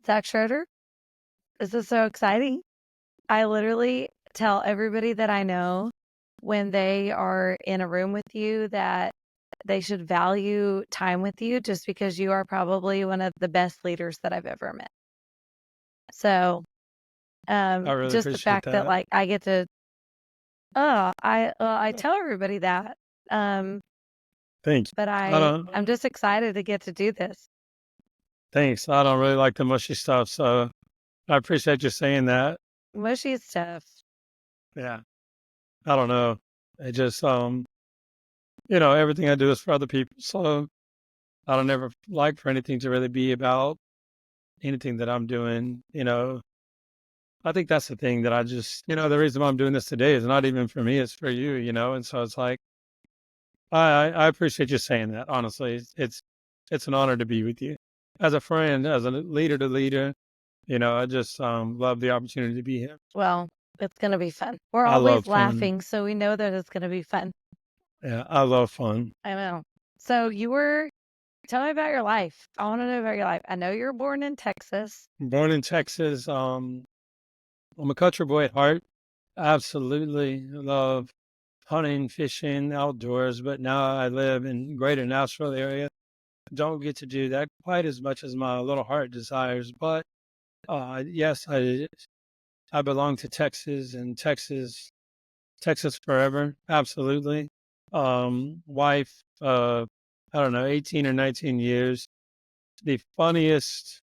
Zach Schroeder, this is so exciting. I literally tell everybody that I know when they are in a room with you that they should value time with you just because you are probably one of the best leaders that I've ever met. So, I really just the appreciate fact that that. like I get to, I tell everybody that, um, Thank you. but I don't. I'm just excited to get to do this. Thanks. I don't really like the mushy stuff, so I appreciate you saying that. Mushy stuff. Yeah. I don't know. It just everything I do is for other people, so I don't ever like for anything to really be about anything that I'm doing. I think that's the thing that I just, the reason why I'm doing this today is not even for me, it's for you, and so it's like I appreciate you saying that. Honestly, it's an honor to be with you as a friend, as a leader to leader. I just love the opportunity to be here. Well, it's going to be fun. We're I love always fun. laughing, so we know that it's going to be fun. Yeah, I love fun. I know. So tell me about your life. I want to know about your life. I know you're born in Texas. Born in Texas. I'm a country boy at heart. Absolutely love hunting, fishing, outdoors, but now I live in greater Nashville area. Don't get to do that quite as much as my little heart desires, but yes, I belong to Texas and Texas forever. Absolutely. Wife, I don't know, 18 or 19 years. The funniest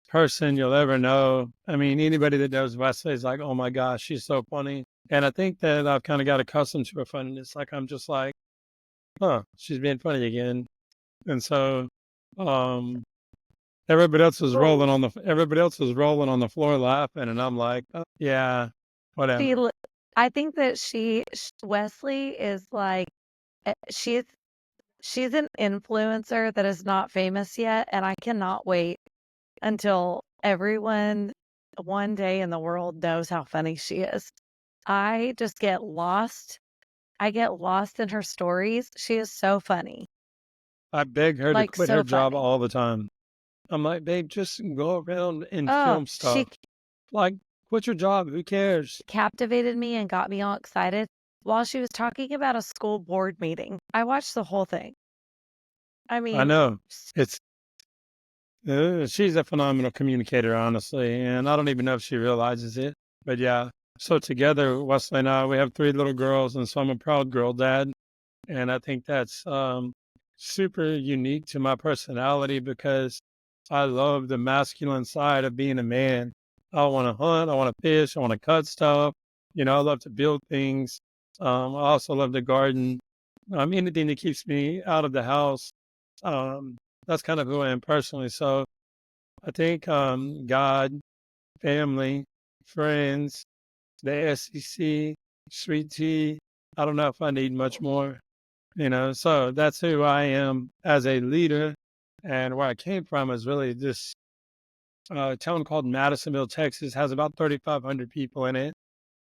person you'll ever know. I mean, anybody that knows Wesley is like, oh my gosh, she's so funny. And I think that I've kind of got accustomed to her funniness. Like, I'm just like, huh, she's being funny again. And so, um, Well, everybody else was rolling on the floor laughing. And I'm like, oh, yeah, she, whatever. l- I think that Wesley is like, she's an influencer that is not famous yet. And I cannot wait until everyone one day in the world knows how funny she is. I just get lost. I get lost in her stories. She is so funny, I beg her to like quit her so job funny. all the time. I'm like, babe, just go around and Oh, film she stuff. Like, quit your job. Who cares? captivated me and got me all excited while she was talking about a school board meeting. I watched the whole thing. I I mean, know. It's she's a phenomenal communicator, honestly, and I don't even know if she realizes it. But yeah, so together, Wesley and I, we have three little girls, and so I'm a proud girl dad, and I think that's super unique to my personality because I love the masculine side of being a man. I want to hunt, I want to fish, I want to cut stuff. I love to build things. I also love to garden. Anything that keeps me out of the house. Um, that's kind of who I am personally. So I think God, family, friends, the SEC, sweet tea. I don't know if I need much more, So that's who I am as a leader. And where I came from is really this town called Madisonville, Texas, has about 3,500 people in it.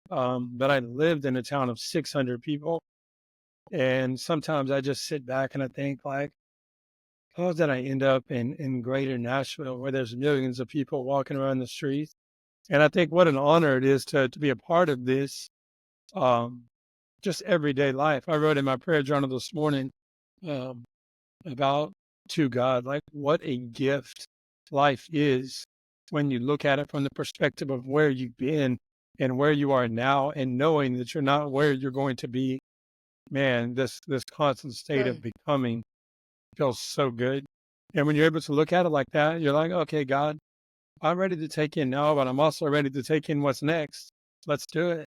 But I lived in a town of 600 people. And sometimes I just sit back and I think, like, how did I end up in greater Nashville where there's millions of people walking around the streets? And I think what an honor it is to be a part of this, um, just everyday life. I wrote in my prayer journal this morning um, about to God, like what a gift life is when you look at it from the perspective of where you've been and where you are now, and knowing that you're not where you're going to be. Man, this constant state of becoming feels so good. And when you're able to look at it like that, you're like, okay, God, I'm ready to take in now, but I'm also ready to take in what's next. Let's do it.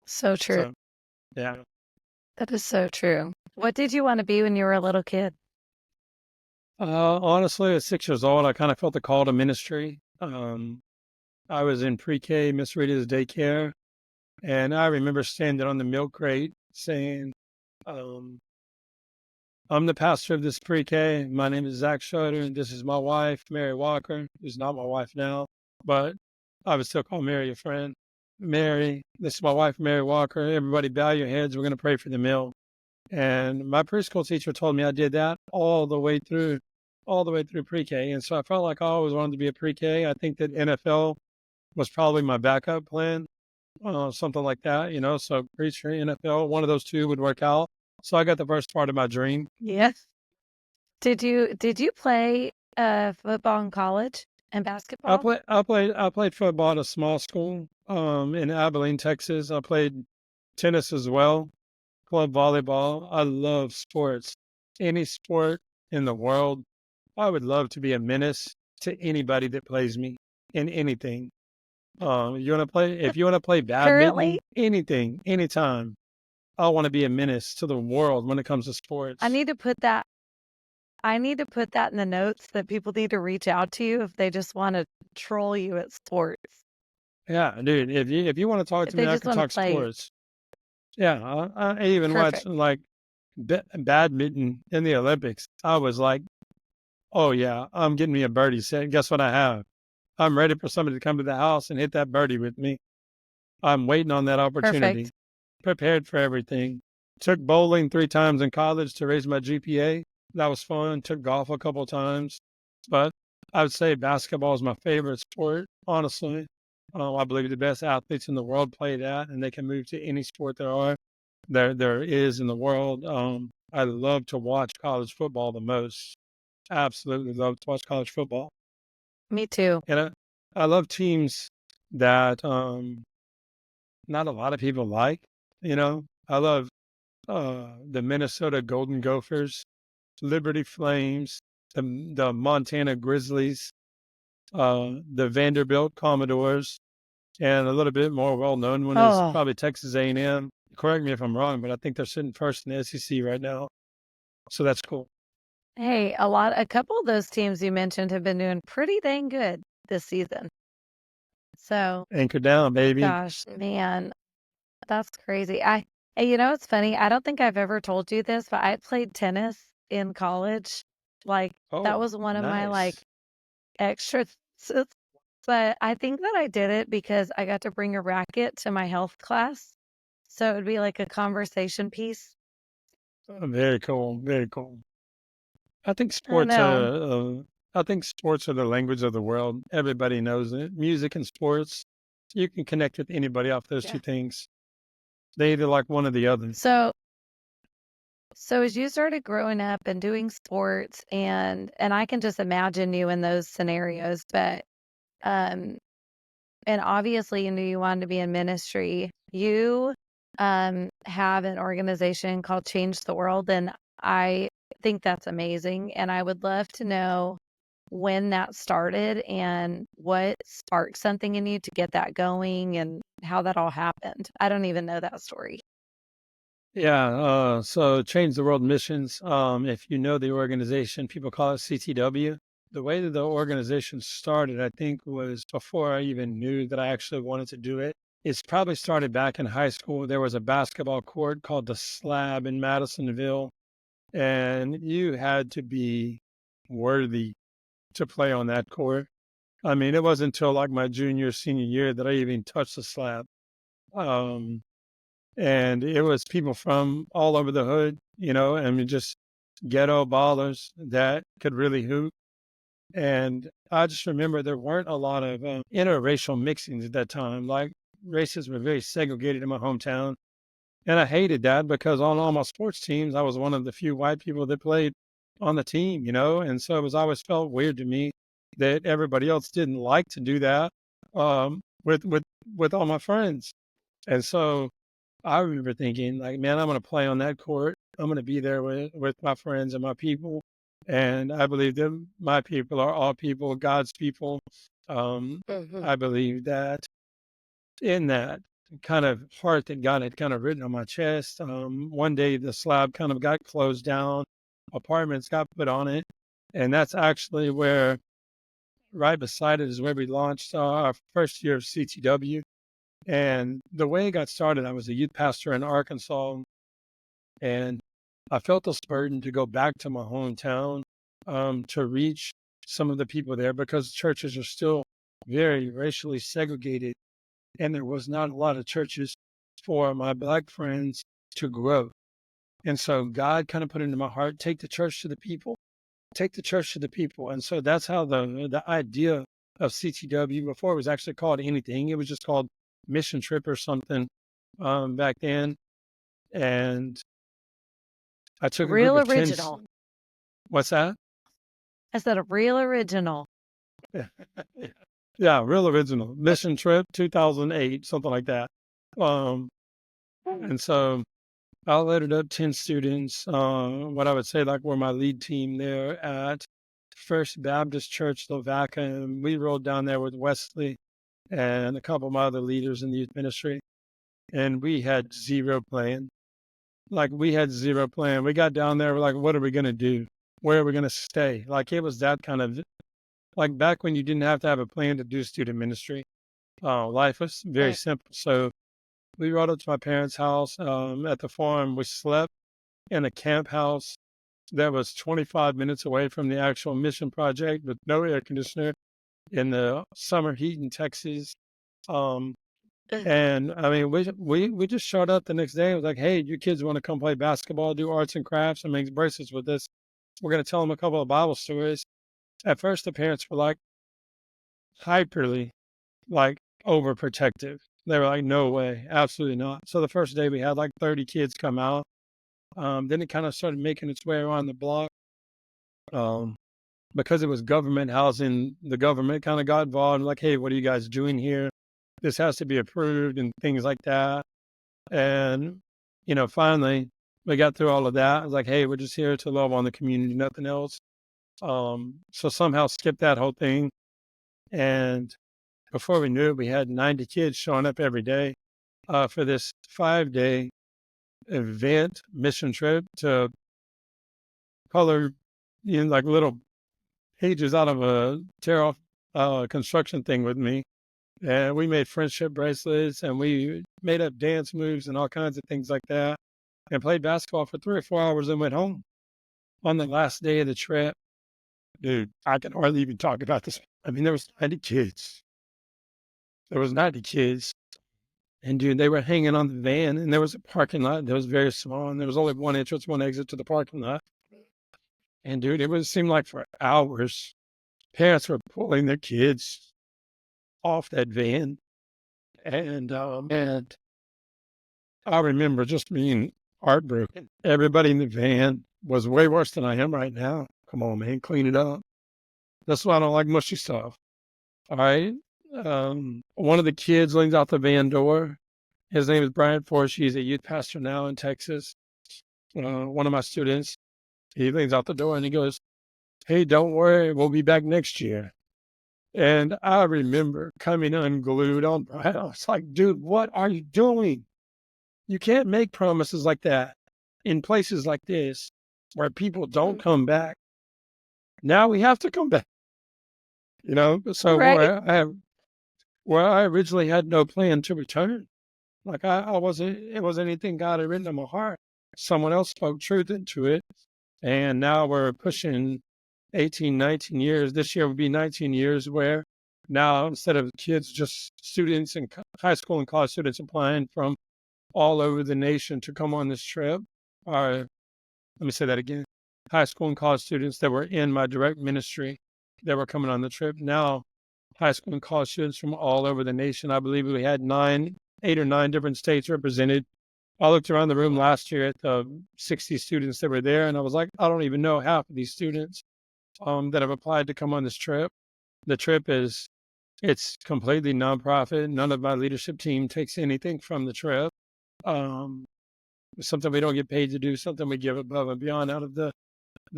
so true. So, yeah. That is so true. What did you want to be when you were a little kid? Honestly, at 6 years old, I kind of felt the call to ministry. I was in pre-K, Miss Rita's daycare, and I remember standing on the milk crate saying, um, I'm the pastor of this pre-K. My name is Zach Schroeder, and this is my wife, Mary Walker, who's not my wife now, but I would still call Mary a friend. Mary, this is my wife, Mary Walker. Everybody bow your heads. We're going to pray for the meal. And my preschool teacher told me I did that all the way through all the way through pre-K. And so I felt like I always wanted to be a pre-K. I think that NFL was probably my backup plan, something like that, So preacher, NFL, one of those two would work out. So I got the first part of my dream. Yes. Did you play football in college and basketball? I played football at a small school, in Abilene, Texas. I played tennis as well, club volleyball. I love sports. Any sport in the world, I would love to be a menace to anybody that plays me in anything. If you want to play badminton, Currently, anything, anytime, I want to be a menace to the world when it comes to I sports. need to put that I need to put that in the notes that people need to reach out to you if they just want to troll you at sports. Yeah, dude, if you want to talk If to me, they I just can want to talk play, sports. Yeah, I even watched perfect. like badminton in the Olympics. I was like, oh yeah, I'm getting me a birdie set. Guess what I have? I'm ready for somebody to come to the house and hit that birdie with me. I'm waiting on that Perfect. opportunity, prepared for everything. Took bowling 3 times in college to raise my GPA. That was fun. Took golf a couple of times, but I would say basketball is my favorite sport, honestly. I believe the best athletes in the world play that, and they can move to any sport there is in the world. I love to watch college football the most. Absolutely love to watch college football, Me too. and I love teams that not a lot of people like. I love the Minnesota Golden Gophers, Liberty Flames, the Montana Grizzlies, the Vanderbilt Commodores, and a little bit more well-known one is Oh, probably Texas A&M. Correct me if I'm wrong, but I think they're sitting first in the SEC right now, so that's cool. hey, a couple of those teams you mentioned have been doing pretty dang good this season. So, Anchor down, baby. gosh, man, that's crazy. It's funny. I don't think I've ever told you this, but I played tennis in college. Like, that Oh, was one of my nice. extra, but I think that I did it because I got to bring a racket to my health class. So it would be like a conversation piece. Very cool. Very cool. I think I sports. know. I think sports are the language of the world. Everybody knows it. Music and sports. You can connect with anybody off those two Yeah. things. They either like one or the other. So So as you started growing up and doing sports and I can just imagine you in those scenarios, but um and obviously you knew you wanted to be in ministry. You have an organization called Change the World, and I think that's amazing, and I would love to know when that started and what sparked something in you to get that going and how that all happened. I don't even know that story. Yeah, so Change the World Missions. If you know the organization, people call it CTW. The way that the organization started, I think, was before I even knew that I actually wanted to do it. It's probably started back in high school. There was a basketball court called the Slab in Madisonville, and you had to be worthy to play on that court. I mean, it wasn't until like my junior, senior year that I even touched the slab. Um, and it was people from all over the hood, I mean, just ghetto ballers that could really hoop. And I just remember there weren't a lot of interracial mixings at that time. Like races were very segregated in my hometown. And I hated that because on all my sports teams, I was one of the few white people that played on the team, And so it was always felt weird to me that everybody else didn't like to do that with all my friends. And so I remember thinking, like, man, I'm going to play on that court. I'm going to be there with my friends and my people. And I believe that my people are all people, God's people. Hmm. I believe that in that kind of heart that God had kind of written on my chest, one day the slab kind of got closed down, apartments got put on it. And that's actually where, right beside it, is where we launched our first year of CTW. And the way it got started, I was a youth pastor in Arkansas, and I felt this burden to go back to my hometown to reach some of the people there because churches are still very racially segregated, and there was not a lot of churches for my black friends to grow. And so God kind of put into my heart, take the church to the people. take the church to the people. And so that's how the idea of CTW, before it was actually called anything, it was just called Mission Trip or something back then. And I took a group Real of 10. original. What's that? I said a real original. Yeah, real original. Mission Trip 2008, something like that. And so I loaded up 10 students, what I would say like were my lead team there at First Baptist Church, Slovakia. And we rolled down there with Wesley and a couple of my other leaders in the youth ministry. And we had zero plan. Like we had zero plan. We got down there, we're like, what are we going to do? Where are we going to stay? Like it was that kind of, like back when you didn't have to have a plan to do student ministry. Life was very simple. So we rode up to my parents' house at the farm. We slept in a camp house that was 25 minutes away from the actual mission project with no air conditioner in the summer heat in Texas. And I mean, we just showed up the next day. It was like, hey, you kids want to come play basketball, do arts and crafts, and make bracelets with us? We're going to tell them a couple of Bible stories. At first, the parents were like hyperly, like overprotective. They were like, no way, absolutely not. So the first day we had like 30 kids come out. Then it kind of started making its way around the block. Because it was government housing, the government kind of got involved, like, hey, what are you guys doing here? This has to be approved and things like that. And, finally, we got through all of that. I was like, hey, we're just here to love on the community, nothing else. So somehow skipped that whole thing. And before we knew it, we had 90 kids showing up every day for this 5-day event mission trip to color, like little pages out of a tear off construction thing with me. And we made friendship bracelets and we made up dance moves and all kinds of things like that and played basketball for 3 or 4 hours and went home. On the last day of the trip, dude, I can hardly even talk about this. I mean, there was 90 kids. There was 90 kids. And dude, they were hanging on the van and there was a parking lot that was very small and there was only one entrance, one exit to the parking lot. And dude, seemed like for hours, parents were pulling their kids off that van. And I remember just being heartbroken. Everybody in the van was way worse than I am right now. Come on, man, clean it up. That's why I don't like mushy stuff. All right. One of the kids leans out the van door. His name is Brian Forsh. He's a youth pastor now in Texas. One of my students, he leans out the door and he goes, hey, don't worry, we'll be back next year. And I remember coming unglued on Brian. I was like, dude, what are you doing? You can't make promises like that in places like this where people don't come back. Now we have to come back. So Right. where I originally had no plan to return. Like it wasn't anything God had written in my heart. Someone else spoke truth into it. And now we're pushing 18, 19 years. This year would be 19 years where now instead of kids, just students and high school and college students applying from all over the nation to come on this trip. Let me say that again. High school and college students that were in my direct ministry that were coming on the trip. Now, high school and college students from all over the nation. I believe we had 8 or 9 different states represented. I looked around the room last year at the 60 students that were there, and I was like, I don't even know half of these students that have applied to come on this trip. The trip it's completely nonprofit. None of my leadership team takes anything from the trip. Something we don't get paid to do, something we give above and beyond out of the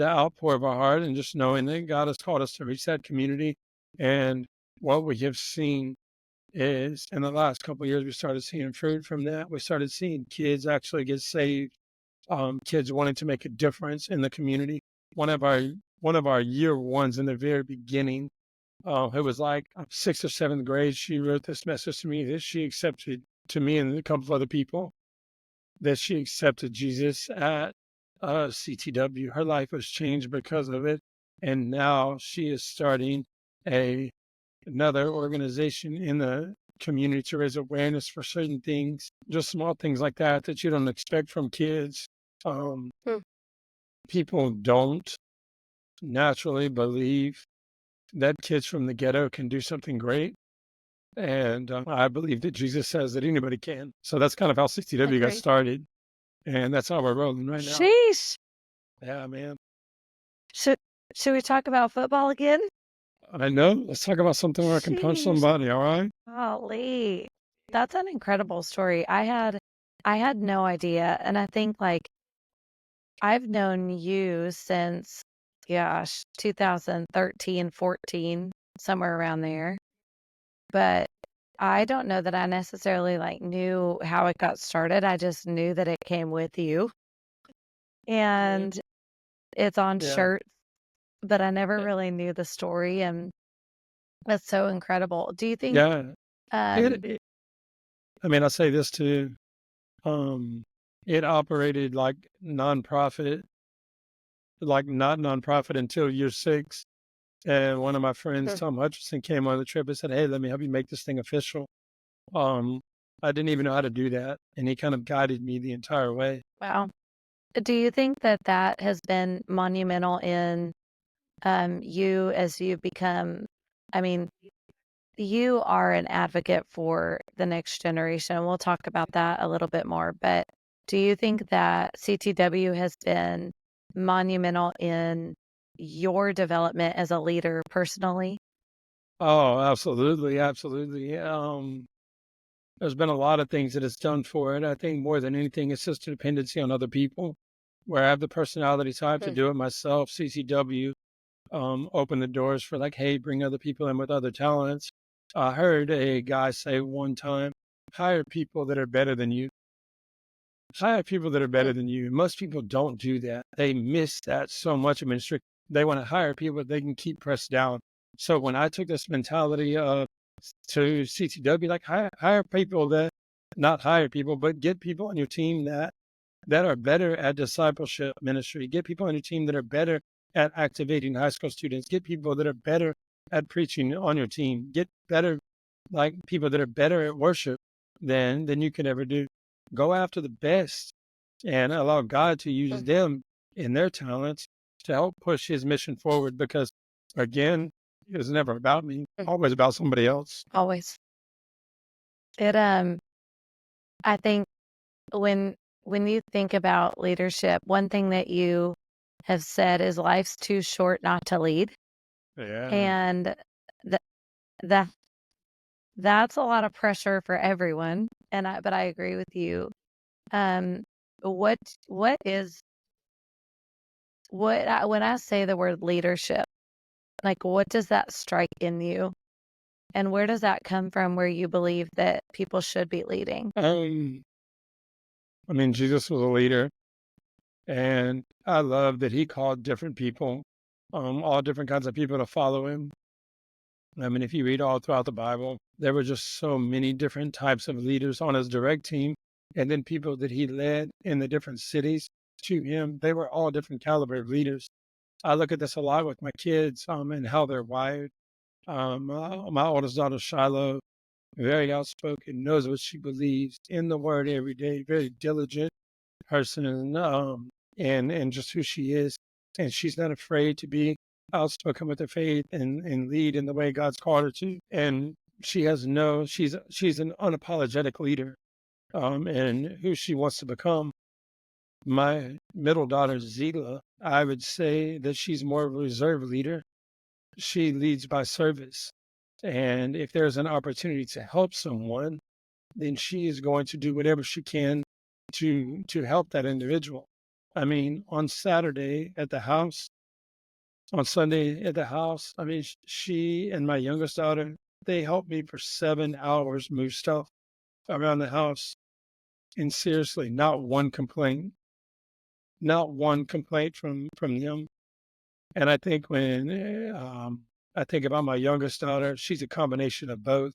outpour of our heart, and just knowing that God has called us to reach that community. And what we have seen is in the last couple of years, we started seeing fruit from that. We started seeing kids actually get saved, kids wanting to make a difference in the community. One of our year ones in the very beginning, it was like 6th or 7th grade. She wrote this message to me that she accepted, to me and a couple of other people, that she accepted Jesus at CTW. Her life was changed because of it. And now she is starting another organization in the community to raise awareness for certain things, just small things like that you don't expect from kids. People don't naturally believe that kids from the ghetto can do something great. And I believe that Jesus says that anybody can. So that's kind of how CCW got Agree. started. And that's how we're rolling right now. Sheesh. Yeah, man. Should should we talk about football again? I know. Let's talk about something where I can punch Sheesh. somebody, all right? Golly. That's an incredible story. I had no idea. And I think like I've known you since, gosh, 2013, 14, somewhere around there. But I don't know that I necessarily like knew how it got started. I just knew that it came with you Yeah. and it's on Yeah. shirts, but I never Yeah. really knew the story and that's so incredible. Do you think Yeah. um It, I mean, I'll say this too. Um, it operated like not nonprofit until year 6. And one of my friends, Mhm. Tom Hutchinson, came on the trip and said, "Hey, let me help you make this thing official." Um, I didn't even know how to do that, and he kind of guided me the entire way. Wow. Do you think that that has been monumental in you as you become, I mean, you are an advocate for the next generation. We'll talk about that a little bit more, but do you think that CTW has been monumental in your development as a leader personally? Oh, absolutely, absolutely. There's been a lot of things that it's done for it. I think more than anything, it's just a dependency on other people. Where I have the personality type to Mm. do it myself, CCW opened the doors for like, hey, bring other people in with other talents. I heard a guy say one time, hire people that are better than you. Hire people that are better Mm. than you. Most people don't do that. They miss that so much in ministry. They want to hire people they can keep pressed down. So when I took this mentality to CTW, like hire people that not hire people, but get people on your team that are better at discipleship ministry. Get people on your team that are better at activating high school students. Get people that are better at preaching on your team. Get better, like people that are better at worship than you can ever do. Go after the best and allow God to use Mm. them in their talents to help push his mission forward because again, it was never about me, Mm. always about somebody else. Always. It I think when you think about leadership, one thing that you have said is life's too short not to lead. Yeah. And that that that's a lot of pressure for everyone. And but I agree with you. Um what what is when I say the word leadership, like what does that strike in you? And where does that come from where you believe that people should be leading? Um, I mean, Jesus was a leader. And I love that he called different people, all different kinds of people to follow him. I mean, if you read all throughout the Bible, there were just so many different types of leaders on his direct team. And then people that he led in the different cities to him, they were all different caliber of leaders. I look at this a lot with my kids and how they're wired. My oldest daughter, Shiloh, very outspoken, knows what she believes in the word every day, very diligent person, and just who she is. And she's not afraid to be outspoken with her faith and lead in the way God's called her to. And she's an unapologetic leader, and who she wants to become. My middle daughter, Zila, I would say that she's more of a reserve leader. She leads by service. And if there's an opportunity to help someone, then she is going to do whatever she can to help that individual. I mean, on Saturday at the house, on Sunday at the house, I mean, she and my youngest daughter, they helped me for 7 hours move stuff around the house. And seriously, not one complaint from them. And I think I think about my youngest daughter, she's a combination of both,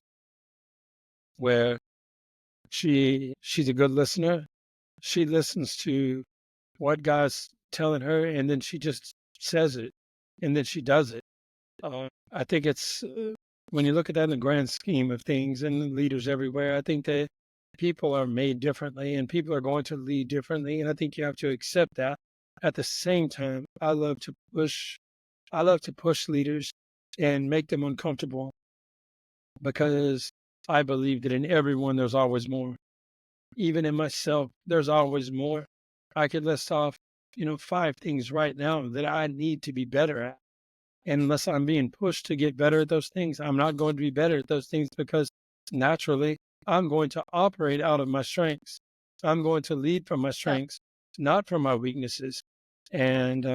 where she's a good listener. She listens to what God's telling her, and then she just says it, and then she does it. I think it's when you look at that in the grand scheme of things and the leaders everywhere, I think that people are made differently and people are going to lead differently. And I think you have to accept that. At the same time, I love to push I love to push leaders and make them uncomfortable because I believe that in everyone there's always more. Even in myself, there's always more. I could list off, 5 things right now that I need to be better at. And unless I'm being pushed to get better at those things, I'm not going to be better at those things because naturally I'm going to operate out of my strengths. I'm going to lead from my Yeah. strengths, not from my weaknesses. And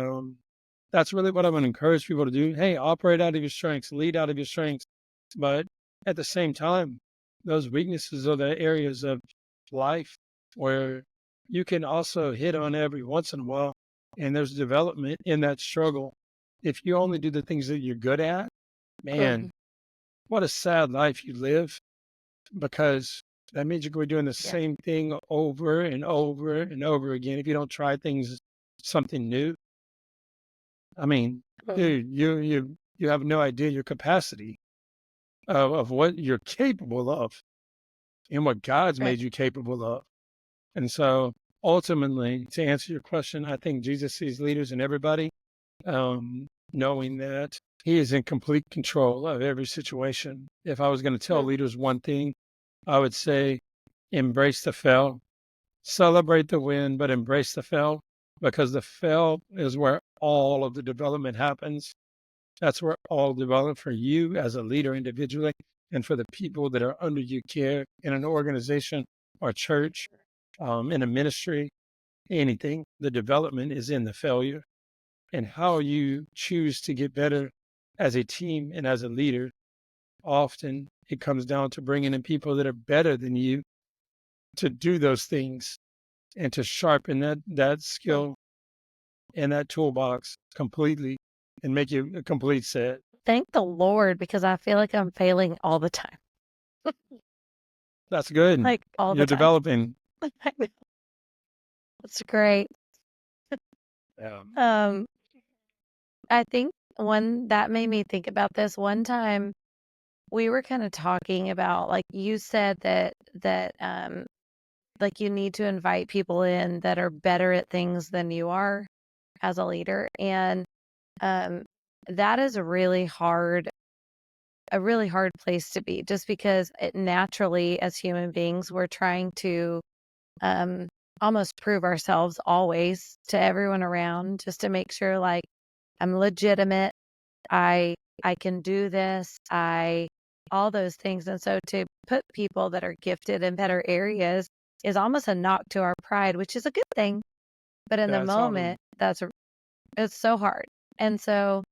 that's really what I'm going to encourage people to do. Hey, operate out of your strengths, lead out of your strengths. But at the same time, those weaknesses are the areas of life where you can also hit on every once in a while. And there's development in that struggle. If you only do the things that you're good at, man, Mhm. what a sad life you live because that means you're going to be doing the Yeah. same thing over and over and over again if you don't try things, something new. I mean, Mhm. dude, you have no idea your capacity of what you're capable of and what God's Right. made you capable of. And so ultimately, to answer your question, I think Jesus sees leaders in everybody, knowing that he is in complete control of every situation. If I was going to tell Mm. leaders one thing, I would say embrace the fail, celebrate the win, but embrace the fail because the fail is where all of the development happens. That's where all development for you as a leader individually and for the people that are under you care in an organization or church, in a ministry, anything. The development is in the failure and how you choose to get better as a team and as a leader. Often it comes down to bringing in people that are better than you to do those things and to sharpen that Mm. skill and that toolbox completely and make you a complete set. Thank the Lord because I feel like I'm failing all the time. That's good. Like all the You're time. developing. I know. It's great. Um, Um, I think one that made me think about this one time we were kind of talking about like you said that like you need to invite people in that are better at things than you are as a leader. And um that is a really hard place to be just because it naturally as human beings we're trying to um almost prove ourselves always to everyone around just to make sure like I'm legitimate. I I can do this. I all those things. And so to put people that are gifted in better areas is almost a knock to our pride, which is a good thing. But in the yeah, it's moment, awesome. it's so hard. And so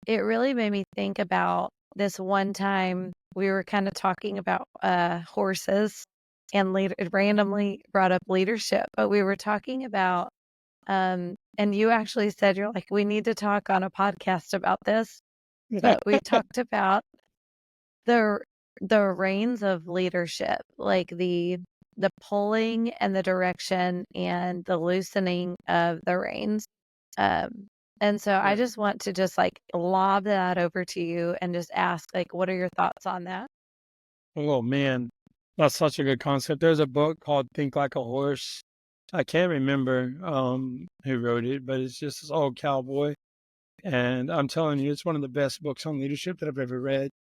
it really made me think about this one time we were kind of talking about horses and it randomly brought up leadership, but we were talking about and you actually said you're like, we need to talk on a podcast about this. But we talked about the the reins of leadership, like the pulling and the direction and the loosening of the reins. Um, and so I Yeah. just want to just like lob that over to you and just ask, like, what are your thoughts on that? Oh man, that's such a good concept. There's a book called Think Like a Horse. I can't remember who wrote it, but it's just this old cowboy. And I'm telling you, it's one of the best books on leadership that I've ever read.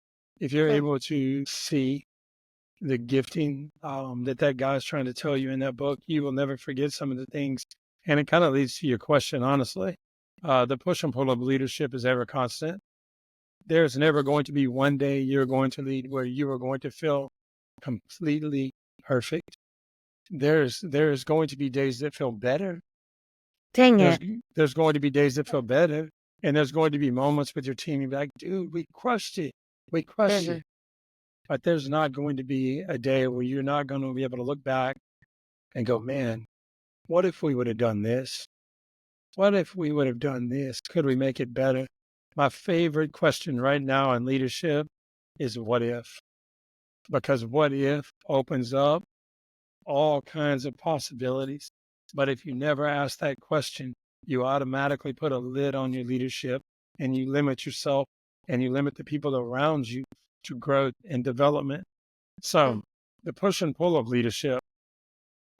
If you're Hmm. able to see the gifting that guy's trying to tell you in that book, you will never forget some of the things. And it kind of leads to your question, honestly. The push and pull of leadership is ever constant. There's never going to be one day you're going to lead where you are going to feel completely perfect. There's going to be days that feel better. Dang There's it. there's going to be days that feel better, and there's going to be moments with your team. You're like, dude, we crushed it. We crushed Mhm. it. But there's not going to be a day where you're not going to be able to look back and go, man, what if we would have done this? What if we would have done this? Could we make it better? My favorite question right now in leadership is what if? Because what if opens up all kinds of possibilities. But if you never ask that question, you automatically put a lid on your leadership and you limit yourself and you limit the people around you to growth and development. Mm. So the push and pull of leadership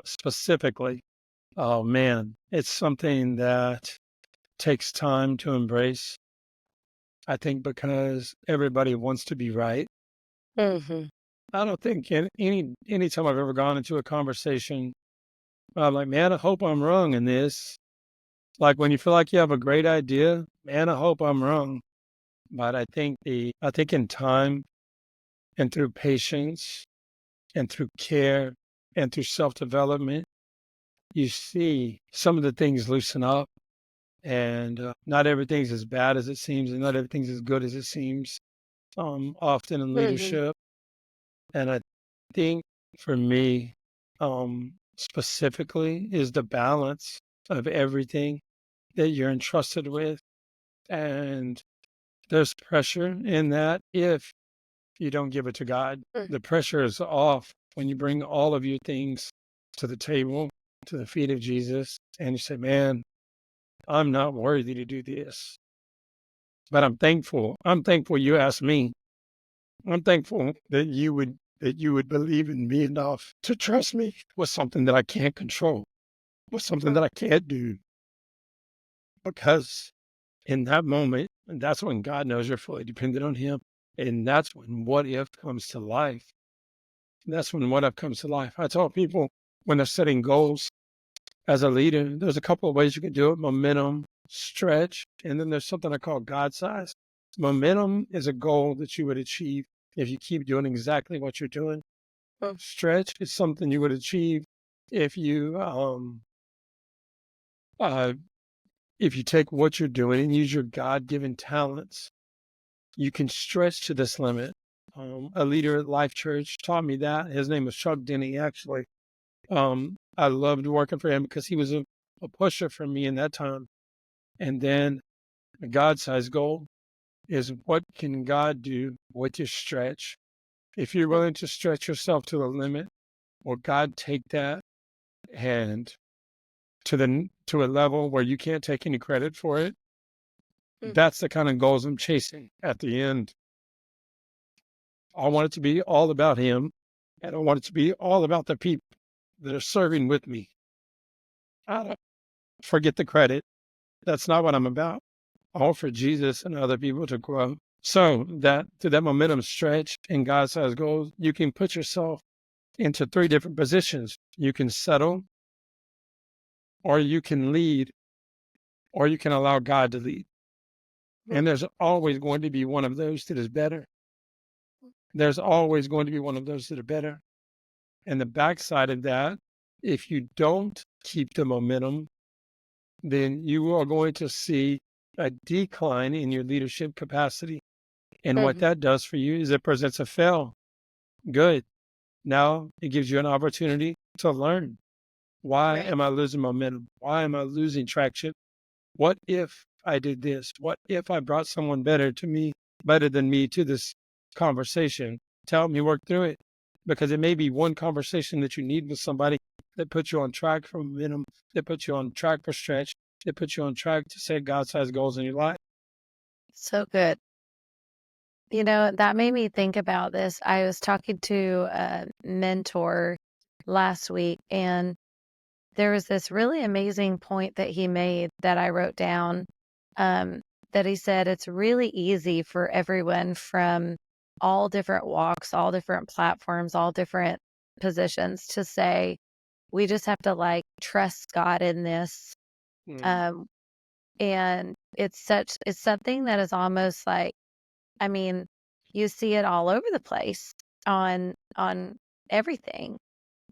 specifically, oh man, it's something that takes time to embrace. I think because everybody wants to be right. Mhm. I don't think any time I've ever gone into a conversation, I'm like, man, I hope I'm wrong in this. Like when you feel like you have a great idea, man, I hope I'm wrong. But I think in time and through patience and through care and through self development, you see some of the things loosen up, and not everything's as bad as it seems, and not everything's as good as it seems. Often in Mhm. leadership, and I think for me, specifically, is the balance of everything that you're entrusted with, and there's pressure in that if you don't give it to God. Mm. The pressure is off when you bring all of your things to the table, to the feet of Jesus, and you say, man, I'm not worthy to do this, but I'm thankful. I'm thankful you asked me. I'm thankful that you would believe in me enough to trust me with something that I can't control, with something Mm. that I can't do. Because in that moment, and that's when God knows you're fully dependent on Him. And that's when what if comes to life. That's when what if comes to life. I tell people when they're setting goals as a leader, there's a couple of ways you can do it: momentum, stretch, and then there's something I call God size. Momentum is a goal that you would achieve if you keep doing exactly what you're doing. Mm. Stretch is something you would achieve if uh, you take what you're doing and use your God-given talents. You can stretch to this limit. A leader at Life Church taught me that. His name was Chuck Denny, actually. I loved working for him because he was a pusher for me in that time. And then a God-sized goal is what can God do with your stretch? If you're Mm. willing to stretch yourself to the limit, will God take that and to a level where you can't take any credit for it? Mm. That's the kind of goals I'm chasing at the end. I want it to be all about him, and I want it to be all about the people that are serving with me. I don't forget the credit. That's not what I'm about. I want for Jesus and other people to grow. So that to that momentum stretch and God sized goals, you can put yourself into three different positions. You can settle, or you can lead, or you can allow God to lead. Mm. And there's always going to be one of those that is better. There's always going to be one of those that are better. And the backside of that, if you don't keep the momentum, then you are going to see a decline in your leadership capacity. And what Mhm. that does for you is it presents a fail. Good. Now it gives you an opportunity to learn. Why Right. am I losing momentum? Why am I losing traction? What if I did this? What if I brought someone better than me to this conversation to help me work through it? Because it may be one conversation that you need with somebody that puts you on track for momentum, that puts you on track for stretch, that puts you on track to set God-sized goals in your life. So good. That made me think about this. I was talking to a mentor last week, and there was this really amazing point that he made that I wrote down. Um, that he said it's really easy for everyone from all different walks, all different platforms, all different positions to say, we just have to like trust God in this. Mm, Um, and it's something that is almost like, I mean, you see it all over the place on everything.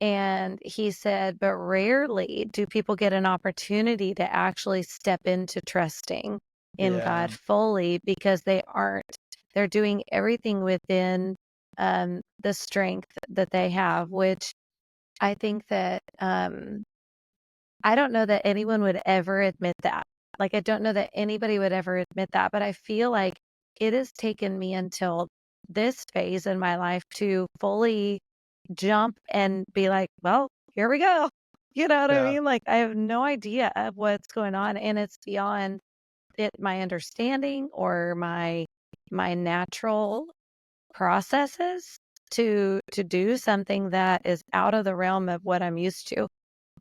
And he said, but rarely do people get an opportunity to actually step into trusting in yeah, God fully because they're doing everything within the strength that they have, which I think that I don't know that anyone would ever admit that. Like, I don't know that anybody would ever admit that, but I feel like it has taken me until this phase in my life to fully jump and be like, well, here we go. You know what I yeah, mean? Like, I have no idea of what's going on, and it's beyond my understanding or my natural processes to do something that is out of the realm of what I'm used to.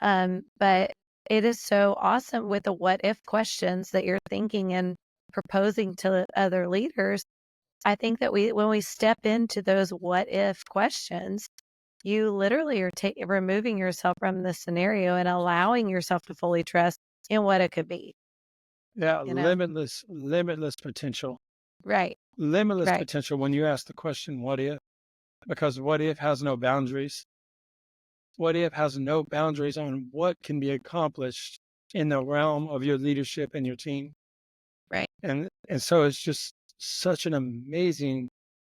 But it is so awesome with the what if questions that you're thinking. And proposing to other leaders, I think that when we step into those what if questions, you literally are removing yourself from the scenario and allowing yourself to fully trust in what it could be, Yeah, you know? limitless potential. Right, Limitless right, potential when you ask the question, what if? Because what if has no boundaries. What if has no boundaries on what can be accomplished in the realm of your leadership and your team. right. And so it's just such an amazing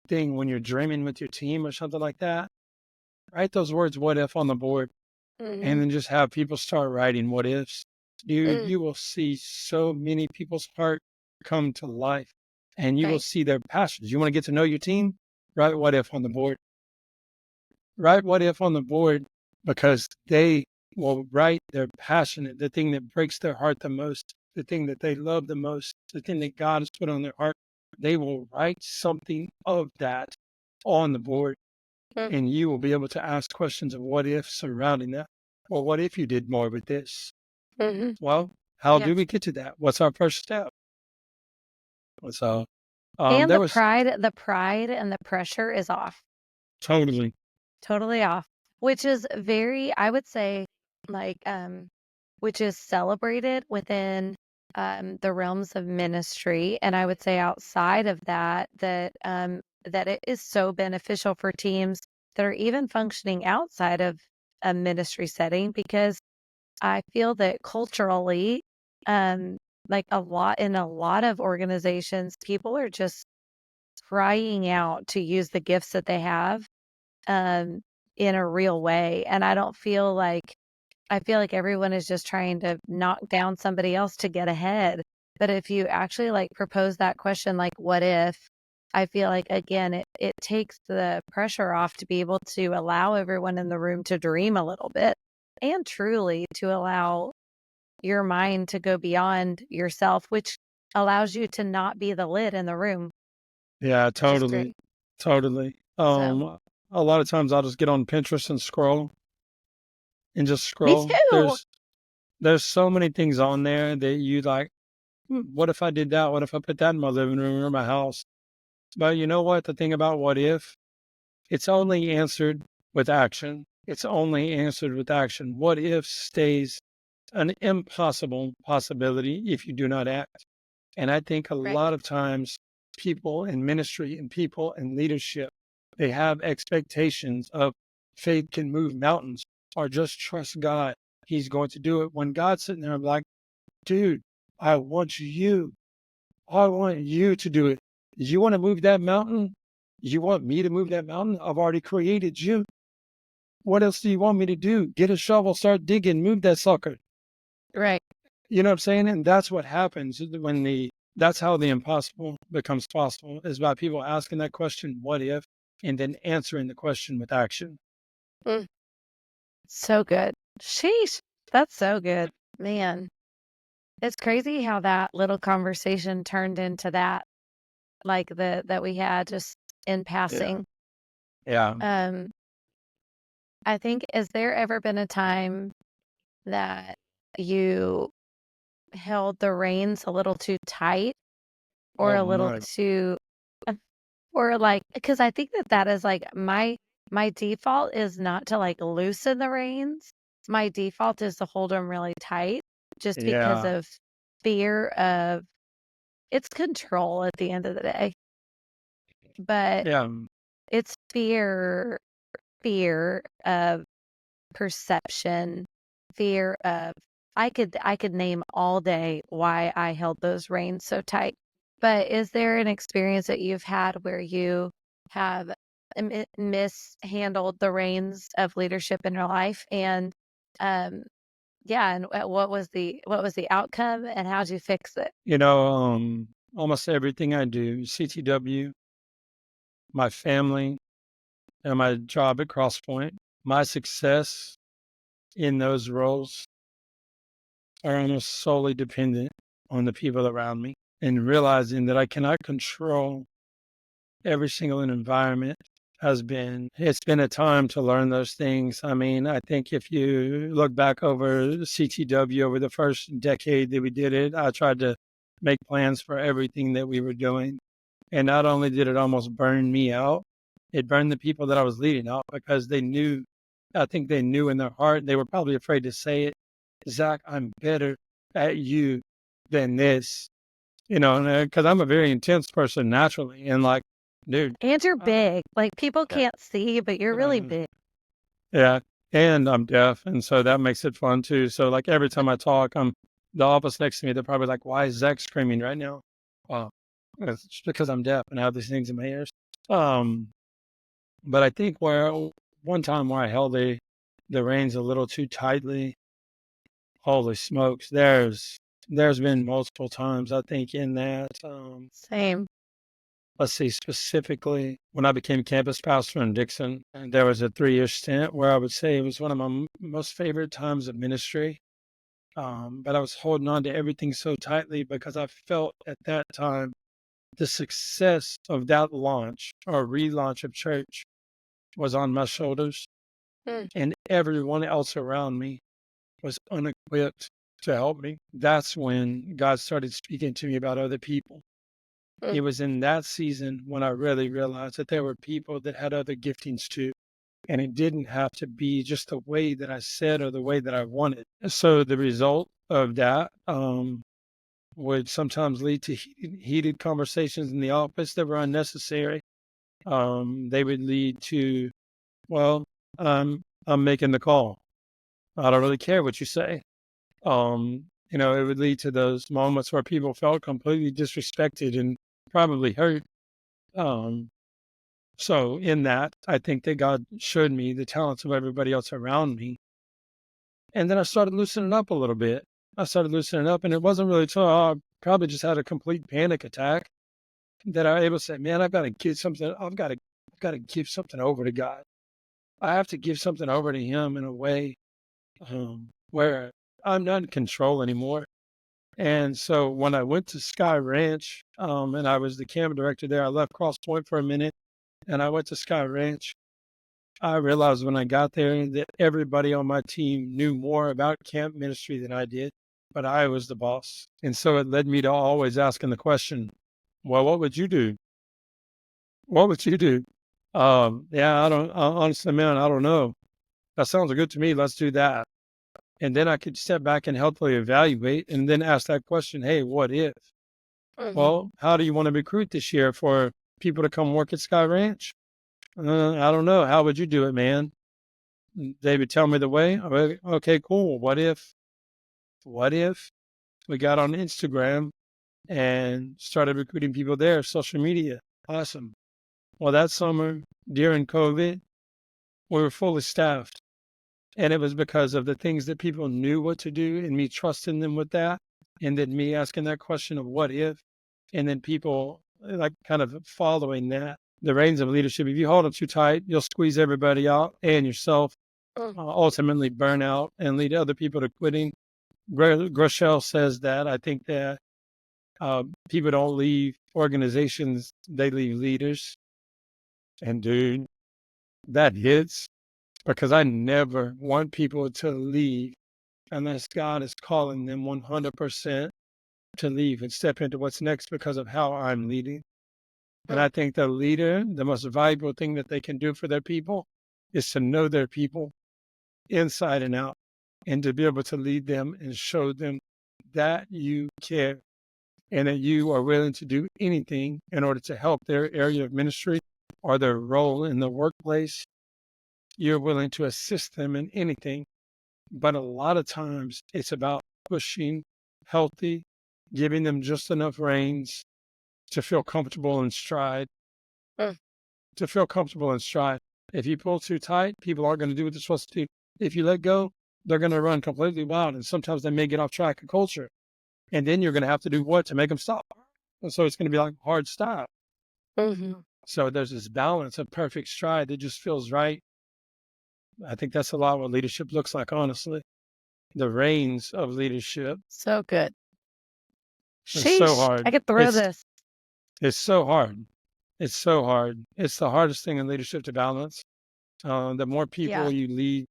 thing when you're dreaming with your team or something like that. Write those words what if on the board and Mhm. then just have people start writing what ifs. Dude, Mm, you will see so many people's heart come to life and you will right. see their passions. You want to get to know your team? Write what if on the board. Write what if on the board because they will write their passion, the thing that breaks their heart the most, the thing that they love the most, the thing that God has put on their heart. They will write something of that on the board, Mm, and you will be able to ask questions of what if surrounding that. Well, what if you did more with this? mhm. Well, how Yeah. do we get to that? What's our first step? So, And there was the pride and the pressure is off. totally, Totally off, which is very, I would say, like, which is celebrated within the realms of ministry. And I would say outside of that, that it is so beneficial for teams that are even functioning outside of a ministry setting, because I feel that culturally, um, like in a lot of organizations, people are just crying out to use the gifts that they have um, in a real way. And I feel like everyone is just trying to knock down somebody else to get ahead. But if you actually like propose that question, like, what if? I feel like, again, it takes the pressure off to be able to allow everyone in the room to dream a little bit and truly to allow your mind to go beyond yourself, which allows you to not be the lid in the room, yeah, which is great. totally, totally. So, A lot of times I'll just get on Pinterest and just me scroll. too. There's so many things on there that you like, what if I did that? What if I put that in my living room or my house? But you know what? The thing about what if, it's only answered with action. It's only answered with action. What if stays an impossible possibility if you do not act. And I think a Right. lot of times people in ministry and people in leadership, they have expectations of faith can move mountains or just trust God. He's going to do it. When God's sitting there, I'm like, dude, I want you. I want you to do it. You want to move that mountain? You want me to move that mountain? I've already created you. What else do you want me to do? Get a shovel, start digging, move that sucker. Right. You know what I'm saying? And that's what happens when that's how the impossible becomes possible is by people asking that question, what if, and then answering the question with action. Mm. So good. Sheesh. That's so good. Man, it's crazy how that little conversation turned into that, like that we had just in Yeah. passing. Yeah. Um, I think, has there ever been a time that you held the reins a little too tight or Oh a little my. too, or like, because I think that that is like my default is not to like loosen the reins. My default is to hold them really tight just because Yeah. of fear of it's control at the end of the day. But Yeah. it's fear of perception, fear of I could name all day why I held those reins so tight. But is there an experience that you've had where you have mishandled the reins of leadership in your life? And um yeah, and what was the outcome and how'd you fix it? You know, almost everything I do, CTW, my family, and my job at CrossPoint, my success in those roles are almost solely dependent on the people around me and realizing that I cannot control every single environment it's been a time to learn those things. I mean, I think if you look back over CTW over the first decade that we did it, I tried to make plans for everything that we were doing. And not only did it almost burn me out, it burned the people that I was leading out because they knew, I think they knew in their heart, they were probably afraid to say it. Zach, I'm better at you than this, because I'm a very intense person naturally. And like, dude, And you're uh, big. Like, people yeah, can't see, but you're really uh, big. yeah. And I'm deaf. And so that makes it fun too. So like every time I talk, the office next to me, they're probably like, why is Zach screaming right now? Well, it's just because I'm deaf and I have these things in my ears. Um, but I think one time where I held the reins a little too tightly, holy smokes, there's been multiple times I think in that. Same. Let's see, specifically when I became campus pastor in Dixon, and there was a 3-year stint where I would say it was one of my most favorite times of ministry. But I was holding on to everything so tightly because I felt at that time the success of that launch or relaunch of church was on my shoulders, Mm. and everyone else around me was unequipped to help me. That's when God started speaking to me about other people. Mm. It was in that season when I really realized that there were people that had other giftings too. And it didn't have to be just the way that I said or the way that I wanted. So the result of that would sometimes lead to heated conversations in the office that were unnecessary. They would lead to, well, I'm making the call. I don't really care what you say. It would lead to those moments where people felt completely disrespected and probably hurt. Um, so in that, I think that God showed me the talents of everybody else around me. And then I started loosening up a little bit. I started loosening up, and it wasn't really until I probably just had a complete panic attack that I was able to say, man, I've got to give something. I've got to give something over to God. I have to give something over to Him in a way where I'm not in control anymore. And so when I went to Sky Ranch, and I was the camp director there, I left Cross Point for a minute, and I went to Sky Ranch. I realized when I got there that everybody on my team knew more about camp ministry than I did, but I was the boss. And so it led me to always asking the question, well, what would you do? What would you do? Yeah, honestly, man, I don't know. That sounds good to me. Let's do that. And then I could step back and healthily evaluate and then ask that question, hey, what if? Well, how do you want to recruit this year for people to come work at Sky Ranch? I don't know. How would you do it, man? They would tell me the way. Okay, cool. What if we got on Instagram and started recruiting people there, social media? Awesome. Well, that summer during COVID, we were fully staffed. And it was because of the things that people knew what to do and me trusting them with that. And then me asking that question of what if, and then people like kind of following that. The reins of leadership, if you hold them too tight, you'll squeeze everybody out and yourself, ultimately burn out and lead other people to quitting. Groeschel says that. I think that people don't leave organizations, they leave leaders. And dude, that hits because I never want people to leave unless God is calling them 100% to leave and step into what's next because of how I'm leading. And I think the leader, the most valuable thing that they can do for their people is to know their people inside and out and to be able to lead them and show them that you care and that you are willing to do anything in order to help their area of ministry or their role in the workplace. You're willing to assist them in anything. But a lot of times it's about pushing healthy, giving them just enough reins to feel comfortable in stride, to feel comfortable in stride. If you pull too tight, people aren't going to do what they're supposed to do. If you let go, they're going to run completely wild. And sometimes they may get off track of culture. And then you're going to have to do what to make them stop? And so it's going to be like hard stop. So there's this balance of perfect stride that just feels right. I think that's a lot what leadership looks like, honestly. The reins of leadership. So good. It's so Sheesh. I hard. could throw this. It's so hard. It's so hard. It's the hardest thing in leadership to balance. The more people Yeah. you lead,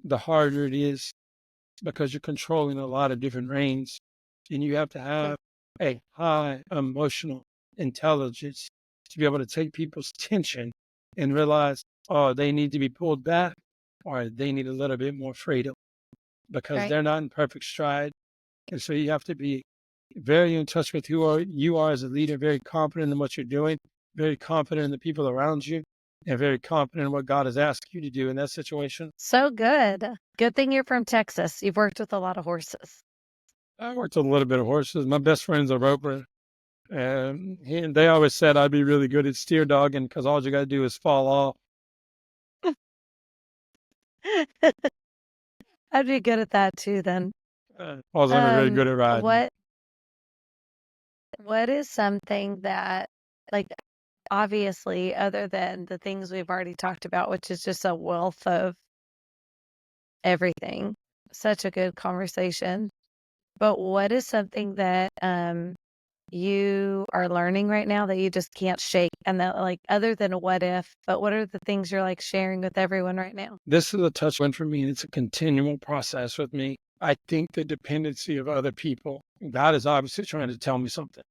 the harder it is because you're controlling a lot of different reins. And you have to have a high emotional intelligence to be able to take people's tension and realize, oh, they need to be pulled back or they need a little bit more freedom because Right. they're not in perfect stride. And so you have to be very in touch with who you are as a leader, very confident in what you're doing, very confident in the people around you, and very confident in what God has asked you to do in that situation. So good. Good thing you're from Texas. You've worked with a lot of horses. I worked with a little bit of horses. My best friend's a roper, and they always said I'd be really good at steer dogging because all you got to do is fall off. I'd be good at that too then. I wasn't very good at riding. What is something that, like, obviously, other than the things we've already talked about, which is just a wealth of everything, such a good conversation. But what is something that you are learning right now that you just can't shake? And that, like, other than a what if, but what are the things you're like sharing with everyone right now? This is a touch one for me, and it's a continual process with me. I think the dependency of other people. God is obviously trying to tell me something.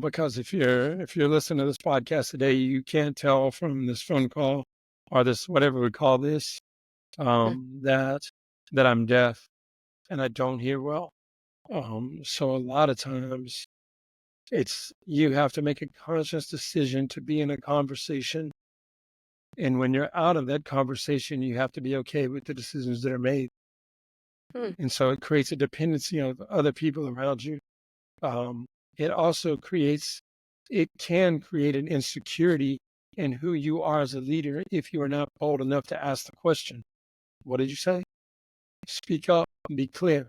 Because if you're listening to this podcast today, you can't tell from this phone call or this whatever we call this that I'm deaf and I don't hear well. So a lot of times it's you have to make a conscious decision to be in a conversation, and when you're out of that conversation, you have to be okay with the decisions that are made. Hmm. And so it creates a dependency of other people around you. Um, it also it can create an insecurity in who you are as a leader if you are not bold enough to ask the question, what did you say? Speak up and be clear.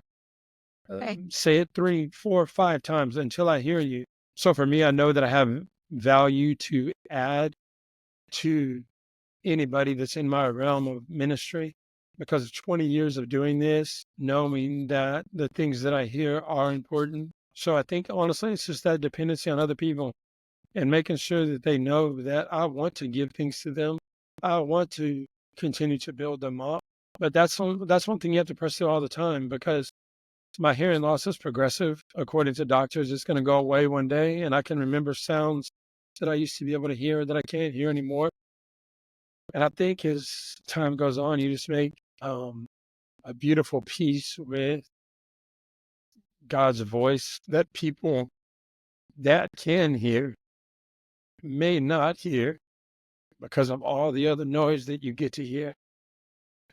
Okay. Say it 3, 4, 5 times until I hear you. So for me, I know that I have value to add to anybody that's in my realm of ministry because of 20 years of doing this, knowing that the things that I hear are important. So I think honestly, it's just that dependency on other people and making sure that they know that I want to give things to them. I want to continue to build them up. But that's one thing you have to pursue all the time because my hearing loss is progressive. According to doctors, it's going to go away one day. And I can remember sounds that I used to be able to hear that I can't hear anymore. And I think as time goes on, you just make a beautiful peace with God's voice that people that can hear may not hear because of all the other noise that you get to hear,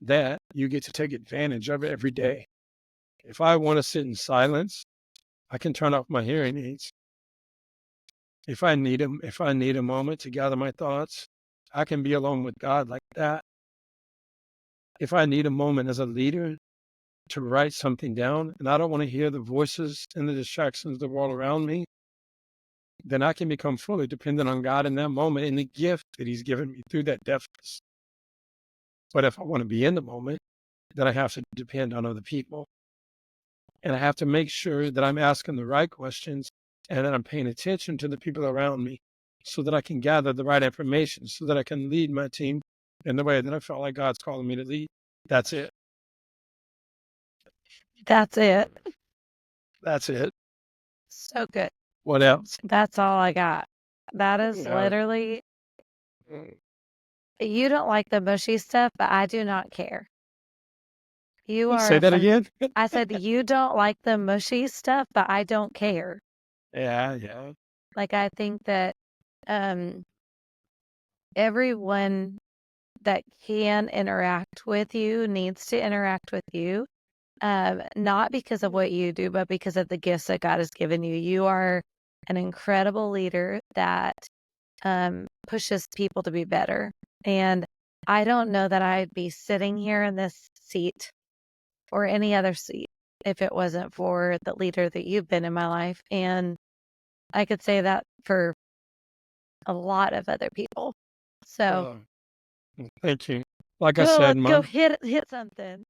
that you get to take advantage of every day. If I want to sit in silence, I can turn off my hearing aids. If I need a moment to gather my thoughts, I can be alone with God like that. If I need a moment as a leader to write something down and I don't want to hear the voices and the distractions of the world around me, then I can become fully dependent on God in that moment and the gift that He's given me through that deafness. But if I want to be in the moment, then I have to depend on other people. And I have to make sure that I'm asking the right questions and that I'm paying attention to the people around me so that I can gather the right information so that I can lead my team in the way that I felt like God's calling me to lead. That's it. That's it. That's it. So good. What else? That's all I got. That is Yeah. literally, you don't like the mushy stuff, but I do not care. You are Say a that fun. again. I said, you don't like the mushy stuff, but I don't care. Yeah, yeah. Like, I think that um, everyone that can interact with you needs to interact with you, not because of what you do, but because of the gifts that God has given you. You are an incredible leader that pushes people to be better. And I don't know that I'd be sitting here in this seat or any other seat if it wasn't for the leader that you've been in my life. And I could say that for a lot of other people. So Uh, Thank you. Like I said, go my hit something.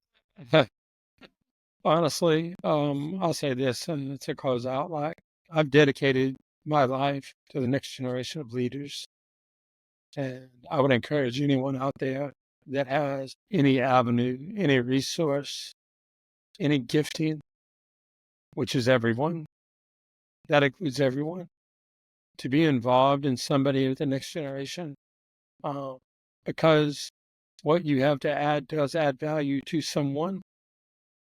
honestly, I'll say this to close out. Like I've dedicated my life to the next generation of leaders, and I would encourage anyone out there that has any avenue, any resource, any gifting, which is everyone, That includes everyone. To be involved in somebody with the next generation, uh, because what you have to add does add value to someone.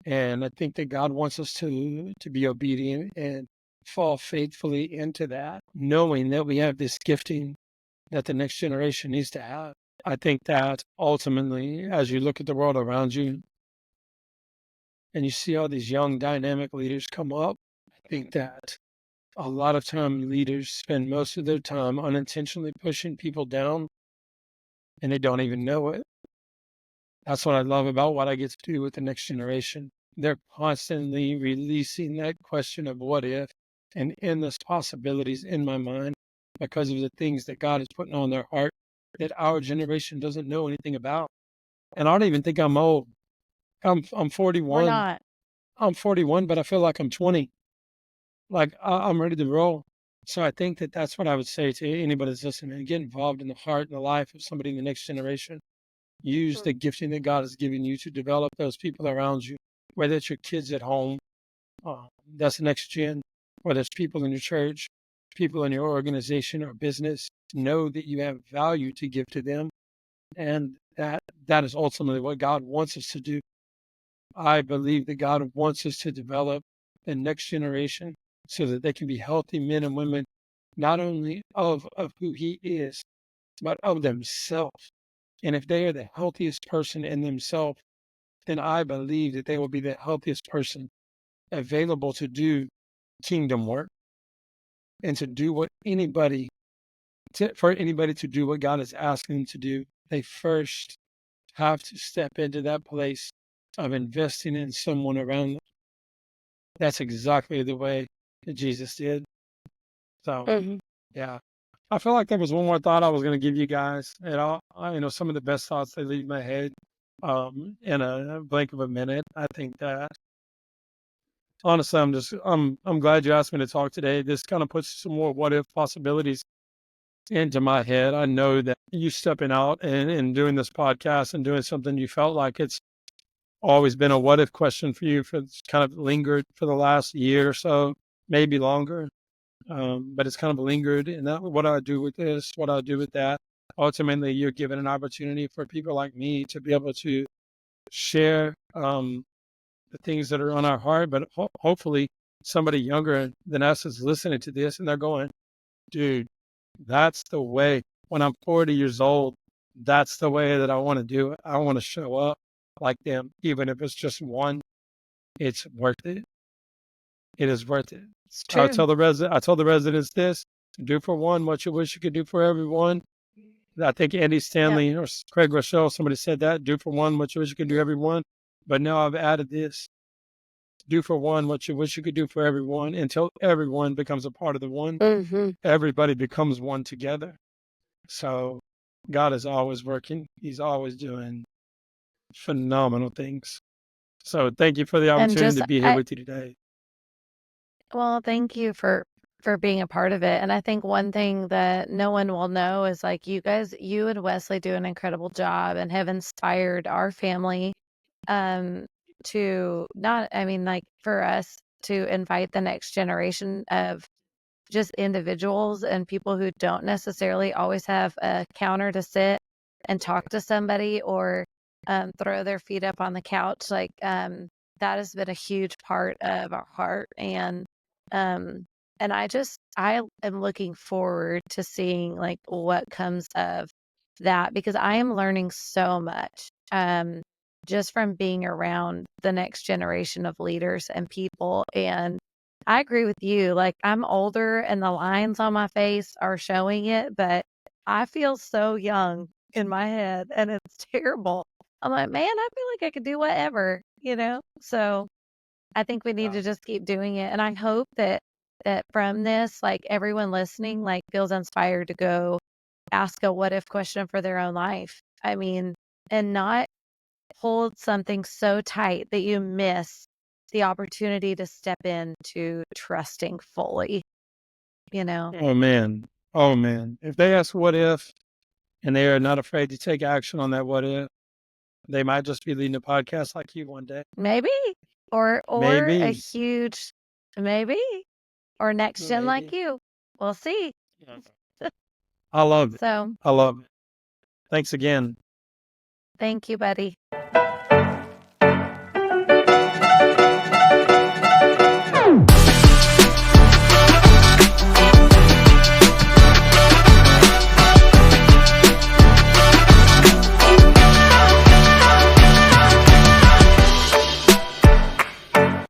And I think that God wants us to be obedient and fall faithfully into that, knowing that we have this gifting that the next generation needs to have. I think that ultimately, as you look at the world around you and you see all these young, dynamic leaders come up, I think that a lot of time leaders spend most of their time unintentionally pushing people down and they don't even know it. That's what I love about what I get to do with the next generation. They're constantly releasing that question of what if and endless possibilities in my mind because of the things that God is putting on their heart that our generation doesn't know anything about. And I don't even think I'm old. I'm We're 41. not. I'm 41, but I feel like I'm 20. Like I'm ready to roll. So I think that that's what I would say to anybody that's listening. Get involved in the heart and the life of somebody in the next generation. Use the gifting that God has given you to develop those people around you, whether it's your kids at home, that's the next gen, whether it's people in your church, people in your organization or business. Know that you have value to give to them, and that is ultimately what God wants us to do. I believe that God wants us to develop the next generation so that they can be healthy men and women, not only of who He is, but of themselves. And if they are the healthiest person in themselves, then I believe that they will be the healthiest person available to do kingdom work and to do what for anybody to do what God is asking them to do. They first have to step into that place of investing in someone around them. That's exactly the way that Jesus did. So, Mhm. yeah. I feel like there was one more thought I was going to give you guys. And some of the best thoughts they leave my head in a blink of a minute. I think that honestly, I'm glad you asked me to talk today. This kind of puts some more what if possibilities into my head. I know that you stepping out and doing this podcast and doing something you felt like it's always been a what if question for you for it's kind of lingered for the last year or so, maybe longer. But it's kind of lingered in that what I do with this, what I do with that. Ultimately, you're given an opportunity for people like me to be able to share the things that are on our heart, but hopefully somebody younger than us is listening to this and they're going, dude, that's the way. When I'm 40 years old, that's the way that I want to do it. I want to show up like them, even if it's just one. It's worth it. It is worth it. It's true. I told the residents this: do for one what you wish you could do for everyone. I think Andy Yep. Stanley or Craig Rochelle, somebody said that: do for one what you wish you could do everyone. But now I've added this: do for one what you wish you could do for everyone until everyone becomes a part of the one. Mhm. Everybody becomes one together. So God is always working. He's always doing phenomenal things. So thank you for the And opportunity just to be here I with you today. well, thank you for being a part of it. And I think one thing that no one will know is like you and Wesley do an incredible job and have inspired our family um to not I mean like for us to invite the next generation of just individuals and people who don't necessarily always have a counter to sit and talk to somebody or throw their feet up on the couch. Like that has been a huge part of our heart, um, and I am looking forward to seeing like what comes of that because I am learning so much. Just from being around the next generation of leaders and people and I agree with you. Like, I'm older and the lines on my face are showing it, but I feel so young in my head and it's terrible. I'm like, man, I feel like I could do whatever, you know? So I think we need Yeah. to just keep doing it. And I hope that from this, like everyone listening, like feels inspired to go ask a what if question for their own life. I mean, and not hold something so tight that you miss the opportunity to step into trusting fully, you know? Oh man. Oh man. If they ask what if and they are not afraid to take action on that what if, they might just be leading a podcast like you one day. Maybe or a Maybe. huge maybe. or next gen like Maybe. you. We'll see. I love it. So I love it. Thanks again. thank you, buddy.